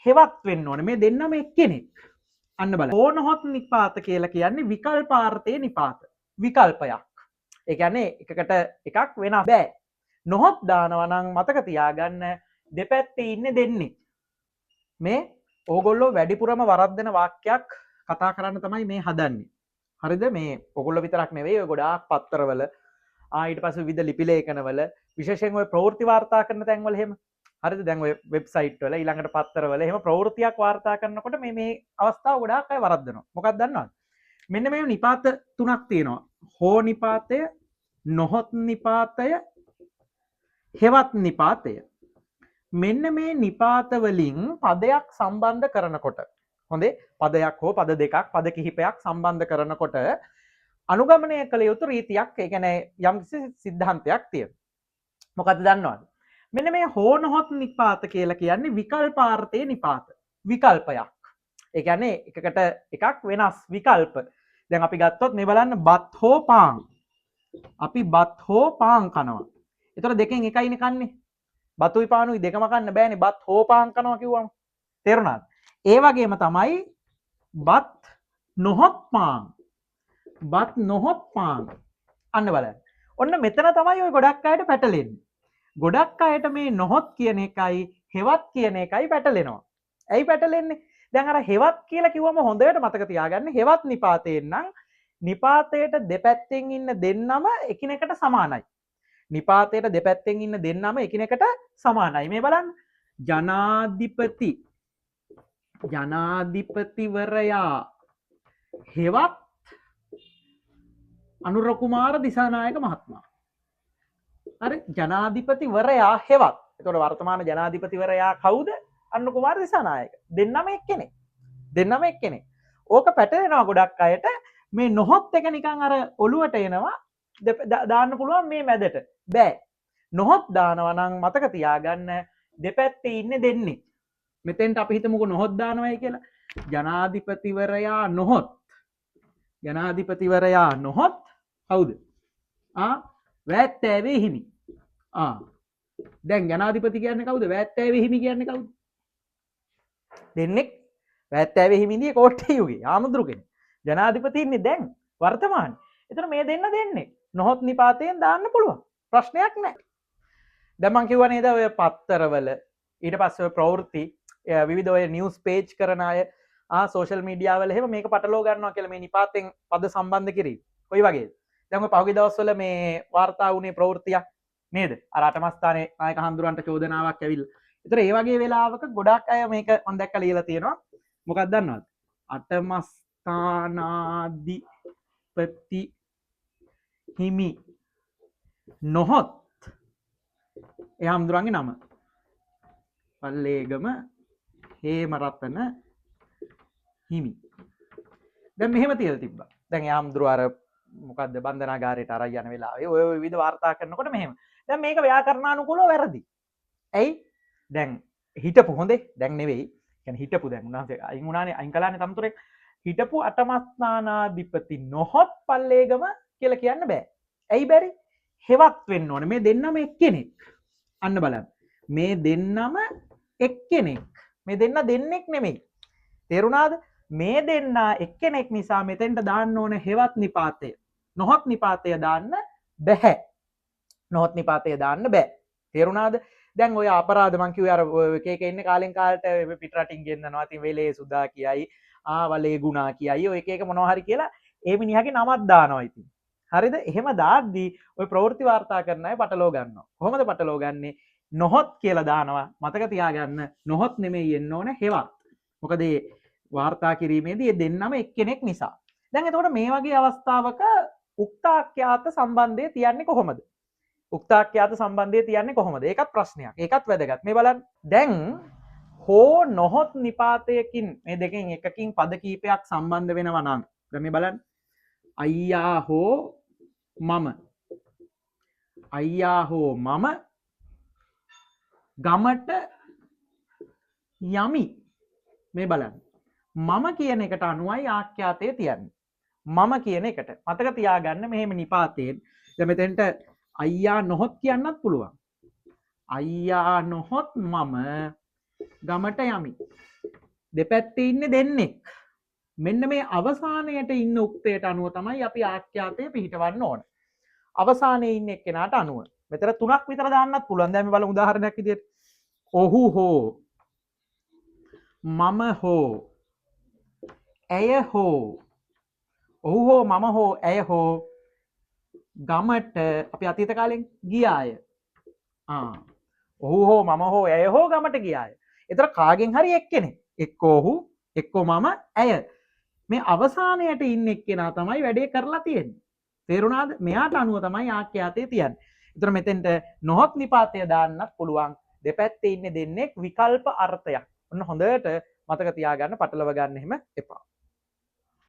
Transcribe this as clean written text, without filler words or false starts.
හෙවත් වෙන්න ඕනේ. මේ දෙන්නම එක්කෙනෙක්. අන්න බලන්න. හෝ නොහොත් නිපාත කියලා කියන්නේ විකල්පාර්ථයේ නිපාත. විකල්පයක්. ඒ කියන්නේ එකකට එකක් වෙනස් බෑ. නොහොත් දානවා නම් මතක තියාගන්න දෙපැත්තේ ඉන්නේ දෙන්නේ. මේ ඕගොල්ලෝ වැඩිපුරම වරද්දන වාක්‍යයක් කතා කරන්න තමයි මේ හදන්නේ. හරිද? මේ ඔයගොල්ලෝ විතරක් නෙවෙයි ඔය ගොඩාක් පත්තරවල ඊට පස්සේ විවිධ ලිපි ලේඛනවල විශේෂයෙන් ඔය ප්‍රවෘත්ති වාර්තා කරන තැන්වල එහෙම හරිද? දැන් ඔය වෙබ්සයිට් වල ඊළඟට පත්තරවල එහෙම ප්‍රවෘත්තියක් වාර්තා කරනකොට මේ අවස්ථාව ගොඩාක් අය වරද්දනවා. මොකක්ද දන්නවද? මෙන්න මේ නිපාත තුනක් තියෙනවා. හෝ නිපාතය, නොහොත් නිපාතය, හෙවත් නිපාතය. මෙන්න මේ නිපාත වලින් පදයක් සම්බන්ධ කරනකොට හොඳේ පදයක් හෝ පද දෙකක් පද කිහිපයක් සම්බන්ධ කරනකොට අනුගමනය කළ යුතු රීතියක් ඒ කියන්නේ යම්කිසි සිද්ධාන්තයක් තියෙනවා. මොකද්ද දන්නවද? මෙන්න මේ හෝ නොහොත් නිපාත කියලා කියන්නේ විකල්පාර්ථයේ නිපාත. විකල්පයක්. ඒ කියන්නේ එකකට එකක් වෙනස් විකල්ප. දැන් අපි ගත්තොත් මේ බලන්න බත් හෝ පාන්. අපි බත් හෝ පාන් කනවා. ඒතර දෙකෙන් එකයිනේ කන්නේ. බතුයි පානුයි දෙකම කන්න බෑනේ බත් හෝ පාන් කනවා කිව්වම. තේරුණාද? ඒ වගේම තමයි බත් නොහොත් පාන්. බත් නොහොත් පාන්. අන්න බලන්න. ඔන්න මෙතන තමයි ඔය ගොඩක් අයට පැටලෙන්නේ. ගොඩක් අයට මේ නොහොත් කියන එකයි හෙවත් කියන එකයි පැටලෙනවා. ඇයි පැටලෙන්නේ? දැන් අර හෙවත් කියලා කිව්වම හොඳට මතක තියාගන්න හෙවත් නිපාතයෙන් නම් නිපාතයට දෙපැත්තෙන් ඉන්න දෙන්නම එකිනෙකට සමානයි. නිපාතයට දෙපැත්තෙන් ඉන්න දෙන්නම එකිනෙකට සමානයි. මේ බලන්න. ජනාධිපතිවරයා හෙවත් අනුර කුමාර දිසානායක මහත්මයා. හරි ජනාධිපතිවරයා හෙවත්. එතකොට වර්තමාන ජනාධිපතිවරයා කවුද? අනුර කුමාර දිසානායක. දෙන්නම එක්කෙනෙක්. දෙන්නම එක්කෙනෙක්. ඕක පැටලෙනවා ගොඩක් අයට. මේ නොහොත් එක නිකන් අර ඔළුවට එනවා. දාන්න පුළුවන් මේ මැදට. බෑ. නොහොත් දානවා නම් මතක තියාගන්න දෙපැත්තේ ඉන්නේ දෙන්නේ. මෙතෙන්ට අපි හිතමුකෝ නොහොත් දානවයි කියලා. ජනාධිපතිවරයා නොහොත්. ජනාධිපතිවරයා නොහොත් කවුද? වැත්තෑවේ හිමි. දැන් ජනාධිපති කියන්නේ කවුද? වැත්තෑවේ හිමි කියන්නේ කවුද? දෙන්නෙක් වැත්තෑවේ හිමිදී කෝට්ටේයුගේ ආමුදුරු කෙනෙක්. ජනාධිපති ඉන්නේ දැන් වර්තමානයේ. එතන මේ දෙන්න දෙන්නේ. නොහොත් නිපාතයෙන් දාන්න පුළුවන්. ප්‍රශ්නයක් නැහැ. දැන් මං කිව්වා නේද ඔය පත්තරවල ඊට පස්සේ ඔය ප්‍රවෘත්ති විවිධ ඔය නිවුස් පේජ් කරන අය සෝෂල් මීඩියා වල එහෙම මේක පටලවා ගන්නවා කියලා මේ නිපාතෙන් පද සම්බන්ධ කිරීම. කොයි වගේද? දැන් ඔය පහුගිය දවස්වල මේ වාර්තා වුණේ ප්‍රවෘත්තියක් නේද? අර අටමස්ථානයේ නායක හඳුරන්ට චෝදනාවක් ඇවිල්ලා. ඒතර ඒ වගේ වෙලාවක ගොඩක් අය මේක මම දැක්කලා ලියලා තියෙනවා. මොකක්ද දන්නවද? අටමස්ථානාධිපති හිමි නොහොත් ඒ හඳුරන්ගේ නම පල්ලේගම හේමරතන හිමි. දැන් මෙහෙම තියලා තිබ්බා. දැන් යාම්දුර අර මොකද්ද බන්ධනාගාරයට අරන් යන වෙලාවේ ඔය විවිධ වාර්තා කරනකොට මෙහෙම. දැන් මේක ව්‍යාකරණානුකූලව වැරදි. ඇයි? දැන් හිටපු හොඳේ දැන් නෙවෙයි. කියන්නේ හිටපු දැන් උන්වහන්සේ අයින් වුණානේ අයින් කළානේ තමතුරේ. හිටපු අටමස්ථානාධිපති නොහොත් පල්ලේගම කියලා කියන්න බෑ. ඇයි බැරි? හෙවත් වෙන්න ඕනේ. මේ දෙන්නම එක්කෙනෙක්. අන්න බලන්න. මේ දෙන්නම එක්කෙනෙක්. මේ දෙන්න දෙන්නෙක් නෙමෙයි. තේරුණාද? මේ දෙන්න එක්කෙනෙක් නිසා මෙතෙන්ට දාන්න ඕන හෙවත් නිපාතය. නොහොත් නිපාතය දාන්න බැහැ. නොහොත් නිපාතය දාන්න බෑ. තේරුණාද? දැන් ඔය අපරාධ මං කිව්වේ අර එක එක ඉන්න කාලෙන් කාලට පිට රටින් ගෙන්නනවා. ඉතින් වෙලේ සුදා කියයි, වලේ ගුණා කියයි, ඔය එක එක මොනවා හරි කියලා ඒ මිනිහාගේ නමක් දානවා ඉතින්. හරිද? එහෙම දාද්දී ඔය ප්‍රවෘත්ති වාර්තා කරන අය පටලව ගන්නවා. කොහොමද පටලව ගන්නේ? නොහොත් කියලා දානවා. මතක තියාගන්න නොහොත් නෙමෙයි එන්න ඕනේ හෙවත්. මොකද මේ වාර්තා කිරීමේදී මේ දෙන්නම එක්කෙනෙක් නිසා. දැන් එතකොට මේ වගේ අවස්ථාවක උක්තාක්‍යාත සම්බන්ධය තියන්නේ කොහොමද? උක්තාක්‍යාත සම්බන්ධය තියන්නේ කොහොමද? ඒකත් ප්‍රශ්නයක්. ඒකත් වැදගත්. මේ බලන්න. දැන් හෝ නොහොත් නිපාතයකින් මේ දෙකෙන් එකකින් පද කීපයක් සම්බන්ධ වෙනවා නම් දැන් මේ බලන්න. අයියා හෝ මම. අයියා හෝ මම ගමට යමි. මේ බලන්න. මම කියන එකට අනුවයි ආඛ්‍යාතය තියන්නේ. මම කියන එකට. මතක තියාගන්න මෙහෙම නිපාතයෙන්. දැන් මෙතෙන්ට අයියා නොහොත් කියන්නත් පුළුවන්. අයියා නොහොත් මම ගමට යමි. දෙපැත්තේ ඉන්නේ දෙන්නෙක්. මෙන්න මේ අවසානයට ඉන්න උක්තයට අනුව තමයි අපි ආඛ්‍යාතය පිහිටවන්න ඕන. අවසානයේ ඉන්න එක්කෙනාට අනුව. මෙතන තුනක් විතර දාන්නත් පුළුවන්. දැන් අපි බලමු උදාහරණයක් විදියට. ඔහු හෝ මම හෝ ඇය හෝ ඔහු හෝ මම හෝ ඇය හෝ ගමට අපි අතීත කාලෙන් ගියාය. ඔහු හෝ මම හෝ ඇය හෝ ගමට ගියාය. එතන කාගෙන් හරි එක්කෙනෙක්. එක්කෝ ඔහු එක්කෝ මම ඇය. මේ අවසානයට ඉන්න එක්කෙනා තමයි වැඩේ කරලා තියෙන්නේ. තේරුණාද? මෙයාට අනුව තමයි ආඛ්‍යාතය තියන්නේ. එතන මෙතෙන්ට නොහොත් නිපාතය දාන්නත් පුළුවන්. දෙපැත්තේ ඉන්නේ දෙන්නෙක් විකල්ප අර්ථයක්. ඔන්න හොඳට මතක තියාගන්න, පටලව ගන්න එහෙම එපා.